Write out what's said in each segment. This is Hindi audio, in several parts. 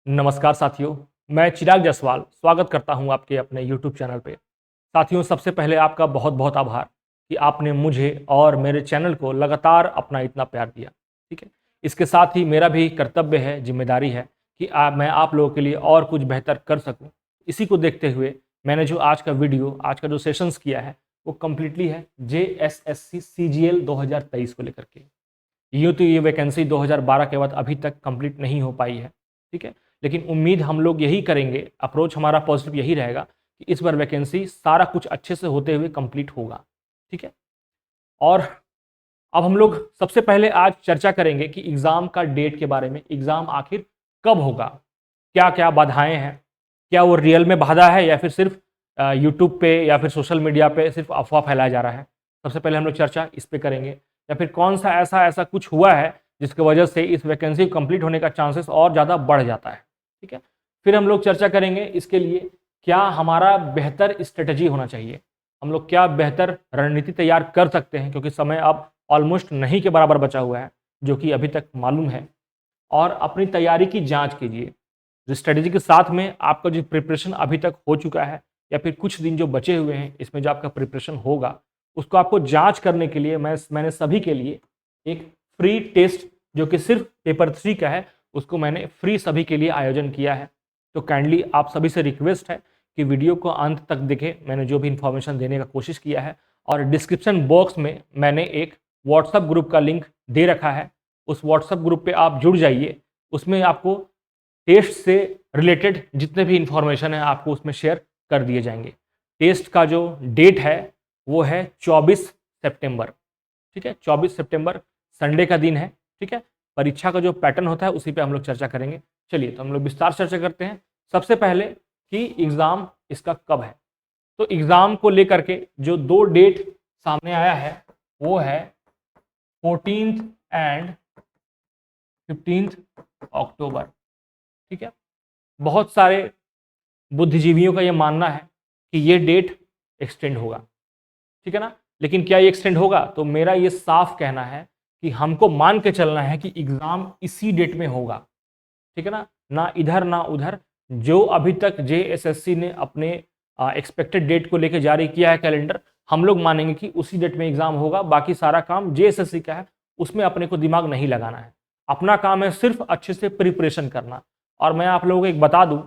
नमस्कार साथियों, मैं चिराग जायसवाल स्वागत करता हूं आपके अपने YouTube चैनल पे। साथियों, सबसे पहले आपका बहुत बहुत आभार कि आपने मुझे और मेरे चैनल को लगातार अपना इतना प्यार दिया। ठीक है, इसके साथ ही मेरा भी कर्तव्य है, जिम्मेदारी है कि मैं आप लोगों के लिए और कुछ बेहतर कर सकूं। इसी को देखते हुए मैंने जो आज का वीडियो, आज का जो सेशंस किया है वो कम्प्लीटली है JSSC CGL 2023 को लेकर के। यूँ तो ये वैकेंसी 2012 के बाद अभी तक कंप्लीट नहीं हो पाई है। ठीक है, लेकिन उम्मीद हम लोग यही करेंगे, अप्रोच हमारा पॉजिटिव यही रहेगा कि इस बार वैकेंसी सारा कुछ अच्छे से होते हुए कंप्लीट होगा। ठीक है, और अब हम लोग सबसे पहले आज चर्चा करेंगे कि एग्ज़ाम का डेट के बारे में। एग्ज़ाम आखिर कब होगा, क्या क्या बाधाएं हैं, क्या वो रियल में बाधा है या फिर सिर्फ यूट्यूब पे या फिर सोशल मीडिया पे सिर्फ अफवाह फैलाया जा रहा है। सबसे पहले हम लोग चर्चा इस पे करेंगे, या फिर कौन सा ऐसा कुछ हुआ है जिसकी वजह से इस वैकेंसी कंप्लीट होने का चांसेस और ज़्यादा बढ़ जाता है। ठीक है, फिर हम लोग चर्चा करेंगे इसके लिए क्या हमारा बेहतर स्ट्रेटजी होना चाहिए, हम लोग क्या बेहतर रणनीति तैयार कर सकते हैं, क्योंकि समय अब ऑलमोस्ट नहीं के बराबर बचा हुआ है, जो कि अभी तक मालूम है। और अपनी तैयारी की जांच कीजिए, स्ट्रेटजी के साथ में आपका जो प्रिपरेशन अभी तक हो चुका है या फिर कुछ दिन जो बचे हुए हैं इसमें जो आपका प्रिपरेशन होगा, उसको आपको जांच करने के लिए मैंने सभी के लिए एक फ्री टेस्ट, जो कि सिर्फ पेपर 3 का है, उसको मैंने फ्री सभी के लिए आयोजन किया है। तो काइंडली आप सभी से रिक्वेस्ट है कि वीडियो को अंत तक देखें। मैंने जो भी इन्फॉर्मेशन देने का कोशिश किया है, और डिस्क्रिप्शन बॉक्स में मैंने एक व्हाट्सएप ग्रुप का लिंक दे रखा है, उस व्हाट्सएप ग्रुप पे आप जुड़ जाइए। उसमें आपको टेस्ट से रिलेटेड जितने भी इंफॉर्मेशन है आपको उसमें शेयर कर दिए जाएंगे। टेस्ट का जो डेट है वो है 24 सितंबर। ठीक है, 24 सितंबर संडे का दिन है। ठीक है, परीक्षा का जो पैटर्न होता है उसी पे हम लोग चर्चा करेंगे। चलिए, तो हम लोग विस्तार चर्चा करते हैं। सबसे पहले कि एग्ज़ाम इसका कब है। तो एग्ज़ाम को लेकर के जो दो डेट सामने आया है वो है 14 एंड 15 अक्टूबर। ठीक है, बहुत सारे बुद्धिजीवियों का ये मानना है कि ये डेट एक्सटेंड होगा। ठीक है ना, लेकिन क्या ये एक्सटेंड होगा? तो मेरा ये साफ कहना है कि हमको मान के चलना है कि एग्ज़ाम इसी डेट में होगा। ठीक है ना, ना इधर ना उधर। जो अभी तक JSSC ने अपने एक्सपेक्टेड डेट को लेकर जारी किया है कैलेंडर, हम लोग मानेंगे कि उसी डेट में एग्ज़ाम होगा। बाकी सारा काम JSSC का है, उसमें अपने को दिमाग नहीं लगाना है। अपना काम है सिर्फ अच्छे से प्रिपरेशन करना। और मैं आप लोगों को एक बता दूं,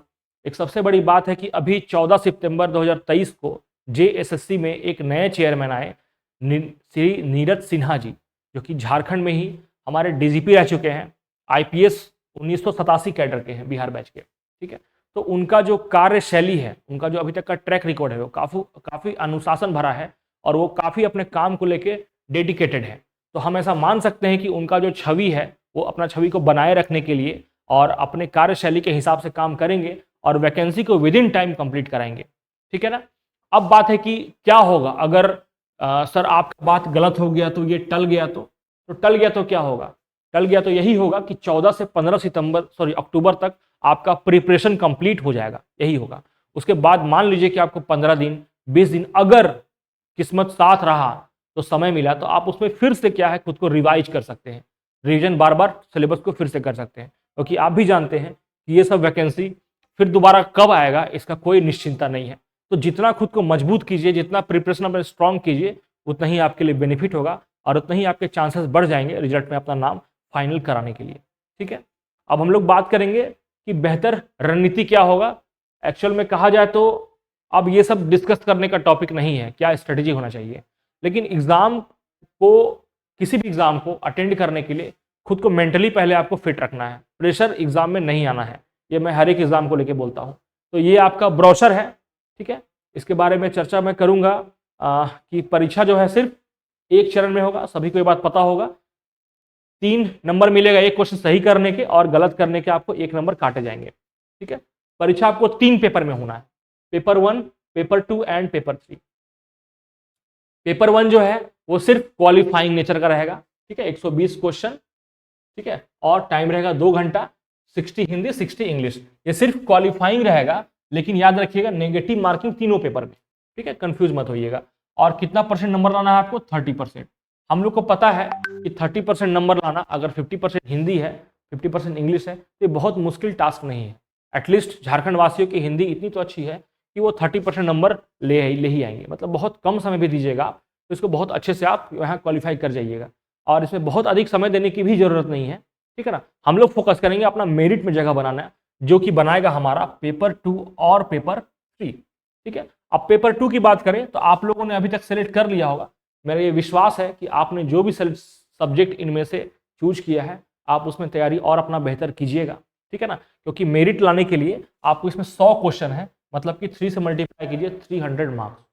एक सबसे बड़ी बात है कि अभी 14 सितंबर 2023 को JSSC में एक नए चेयरमैन आए, श्री नीरज सिन्हा जी, जो कि झारखंड में ही हमारे DGP रह चुके हैं। IPS 1987 कैडर के हैं, बिहार बैच के। ठीक है, तो उनका जो कार्यशैली है, उनका जो अभी तक का ट्रैक रिकॉर्ड है, वो काफ़ी अनुशासन भरा है और वो काफ़ी अपने काम को लेके डेडिकेटेड है। तो हम ऐसा मान सकते हैं कि उनका जो छवि है वो अपना छवि को बनाए रखने के लिए और अपने कार्यशैली के हिसाब से काम करेंगे और वैकेंसी को विद इन टाइम कंप्लीट कराएंगे। ठीक है ना। अब बात है कि क्या होगा अगर सर आपका बात गलत हो गया, तो ये टल गया, तो टल गया तो क्या होगा? टल गया तो यही होगा कि 14 से 15 अक्टूबर तक आपका प्रिपरेशन कंप्लीट हो जाएगा, यही होगा। उसके बाद मान लीजिए कि आपको 15 दिन 20 दिन अगर किस्मत साथ रहा तो समय मिला, तो आप उसमें फिर से क्या है, खुद को रिवाइज कर सकते हैं, रिवीजन बार बार सिलेबस को फिर से कर सकते हैं। क्योंकि आप भी जानते हैं कि ये सब वैकेंसी फिर दोबारा कब आएगा इसका कोई निश्चिंता नहीं है। तो जितना खुद को मजबूत कीजिए, जितना प्रिपरेशन अपने स्ट्रॉन्ग कीजिए, उतना ही आपके लिए बेनिफिट होगा और उतना ही आपके चांसेस बढ़ जाएंगे रिजल्ट में अपना नाम फाइनल कराने के लिए। ठीक है, अब हम लोग बात करेंगे कि बेहतर रणनीति क्या होगा। एक्चुअल में कहा जाए तो अब ये सब डिस्कस करने का टॉपिक नहीं है, क्या स्ट्रेटेजी होना चाहिए। लेकिन एग्जाम को, किसी भी एग्जाम को अटेंड करने के लिए खुद को मेंटली पहले आपको फिट रखना है। प्रेशर एग्जाम में नहीं आना है, ये मैं हर एक एग्जाम को लेके बोलता हूँ। तो ये आपका ब्रोशर है। ठीक है, इसके बारे में चर्चा मैं करूंगा कि परीक्षा जो है सिर्फ एक चरण में होगा, सभी को ये बात पता होगा। 3 नंबर मिलेगा एक क्वेश्चन सही करने के, और गलत करने के आपको 1 नंबर काटे जाएंगे। ठीक है, परीक्षा आपको 3 पेपर में होना है, paper 1, paper 2 and paper 3। Paper 1 जो है वो सिर्फ क्वालिफाइंग नेचर का रहेगा। ठीक है, 120 क्वेश्चन। ठीक है, और टाइम रहेगा 2 घंटा, 60 हिंदी 60 इंग्लिश। ये सिर्फ क्वालिफाइंग रहेगा, लेकिन याद रखिएगा नेगेटिव मार्किंग तीनों पेपर में। ठीक है, कंफ्यूज मत होइएगा। और कितना परसेंट नंबर लाना है आपको? 30%। हम लोग को पता है कि 30% नंबर लाना, अगर 50% हिंदी है 50% इंग्लिश है, तो ये बहुत मुश्किल टास्क नहीं है। एटलीस्ट झारखंड वासियों की हिंदी इतनी तो अच्छी है कि वो 30% नंबर ले ही आएंगे। मतलब बहुत कम समय भी दीजिएगा आप, तो इसको बहुत अच्छे से आप यहाँ क्वालिफाई कर जाइएगा। और इसमें बहुत अधिक समय देने की भी ज़रूरत नहीं है, ठीक है ना। हम लोग फोकस करेंगे अपना मेरिट में जगह बनाना है, जो कि बनाएगा हमारा पेपर 2 और पेपर 3, ठीक है। अब पेपर 2 की बात करें तो आप लोगों ने अभी तक सेलेक्ट कर लिया होगा। मेरा ये विश्वास है कि आपने जो भी सब्जेक्ट इनमें से चूज किया है, आप उसमें तैयारी और अपना बेहतर कीजिएगा, ठीक है ना। क्योंकि मेरिट लाने के लिए आपको इसमें 100 क्वेश्चन है, मतलब कि 3 से मल्टीप्लाई कीजिए 300 मार्क्स,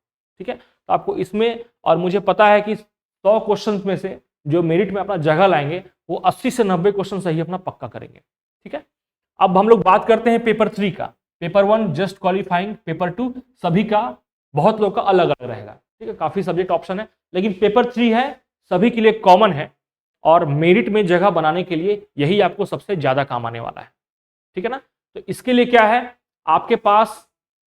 ठीक है। तो आपको इसमें, और मुझे पता है कि 100 क्वेश्चन में से जो मेरिट में अपना जगह लाएंगे वो 80 से 90 क्वेश्चन सही अपना पक्का करेंगे, ठीक है। अब हम लोग बात करते हैं पेपर 3 का। पेपर 1 जस्ट क्वालिफाइंग, पेपर 2 सभी का, बहुत लोग का अलग अलग रहेगा, ठीक है। काफी सब्जेक्ट ऑप्शन है, लेकिन पेपर 3 है सभी के लिए कॉमन है, और मेरिट में जगह बनाने के लिए यही आपको सबसे ज्यादा काम आने वाला है, ठीक है ना। तो इसके लिए क्या है, आपके पास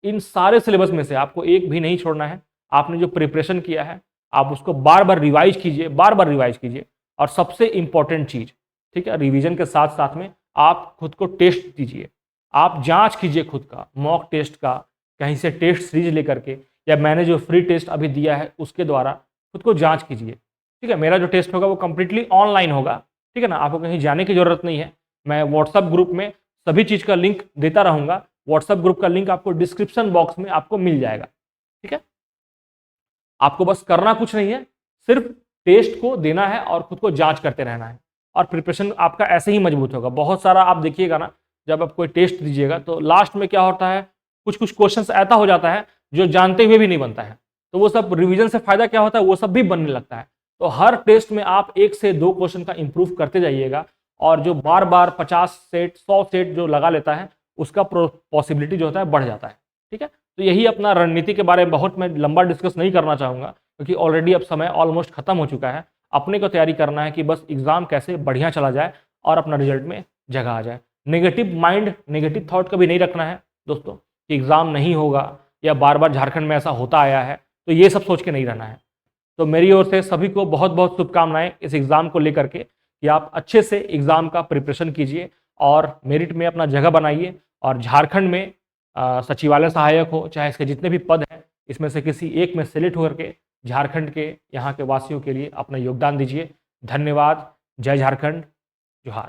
इन सारे सिलेबस में से आपको एक भी नहीं छोड़ना है। आपने जो प्रिपरेशन किया है आप उसको बार बार रिवाइज कीजिए, बार बार रिवाइज कीजिए। और सबसे इंपॉर्टेंट चीज, ठीक है, रिवीजन के साथ साथ में आप खुद को टेस्ट दीजिए, आप जांच कीजिए खुद का, मॉक टेस्ट का, कहीं से टेस्ट सीरीज लेकर के, या मैंने जो फ्री टेस्ट अभी दिया है उसके द्वारा खुद को जांच कीजिए, ठीक है। मेरा जो टेस्ट होगा वो कंप्लीटली ऑनलाइन होगा, ठीक है ना, आपको कहीं जाने की जरूरत नहीं है। मैं व्हाट्सएप ग्रुप में सभी चीज का लिंक देता रहूंगा। व्हाट्सएप ग्रुप का लिंक आपको डिस्क्रिप्शन बॉक्स में आपको मिल जाएगा, ठीक है। आपको बस करना कुछ नहीं है, सिर्फ टेस्ट को देना है और खुद को जांच करते रहना है, और प्रिपरेशन आपका ऐसे ही मजबूत होगा। बहुत सारा आप देखिएगा ना, जब आप कोई टेस्ट दीजिएगा तो लास्ट में क्या होता है, कुछ कुछ क्वेश्चंस ऐसा हो जाता है जो जानते हुए भी नहीं बनता है, तो वो सब रिवीजन से फायदा क्या होता है, वो सब भी बनने लगता है। तो हर टेस्ट में आप 1 से 2 क्वेश्चन का इंप्रूव करते जाइएगा, और जो बार बार 50 सेट 100 सेट जो लगा लेता है उसका पॉसिबिलिटी जो होता है बढ़ जाता है, ठीक है। तो यही अपना रणनीति के बारे में बहुत मैं लंबा डिस्कस नहीं करना चाहूँगा, क्योंकि ऑलरेडी अब समय ऑलमोस्ट खत्म हो चुका है। अपने को तैयारी करना है कि बस एग्जाम कैसे बढ़िया चला जाए और अपना रिजल्ट में जगह आ जाए। नेगेटिव माइंड, नेगेटिव थॉट कभी नहीं रखना है दोस्तों, कि एग्जाम नहीं होगा या बार बार झारखंड में ऐसा होता आया है, तो ये सब सोच के नहीं रहना है। तो मेरी ओर से सभी को बहुत बहुत शुभकामनाएं इस एग्ज़ाम को लेकर के, कि आप अच्छे से एग्ज़ाम का प्रिपरेशन कीजिए और मेरिट में अपना जगह बनाइए, और झारखंड में सचिवालय सहायक हो, चाहे इसके जितने भी पद हैं, इसमें से किसी एक में सेलेक्ट होकर के झारखंड के यहाँ के वासियों के लिए अपना योगदान दीजिए। धन्यवाद। जय झारखंड, जोहार।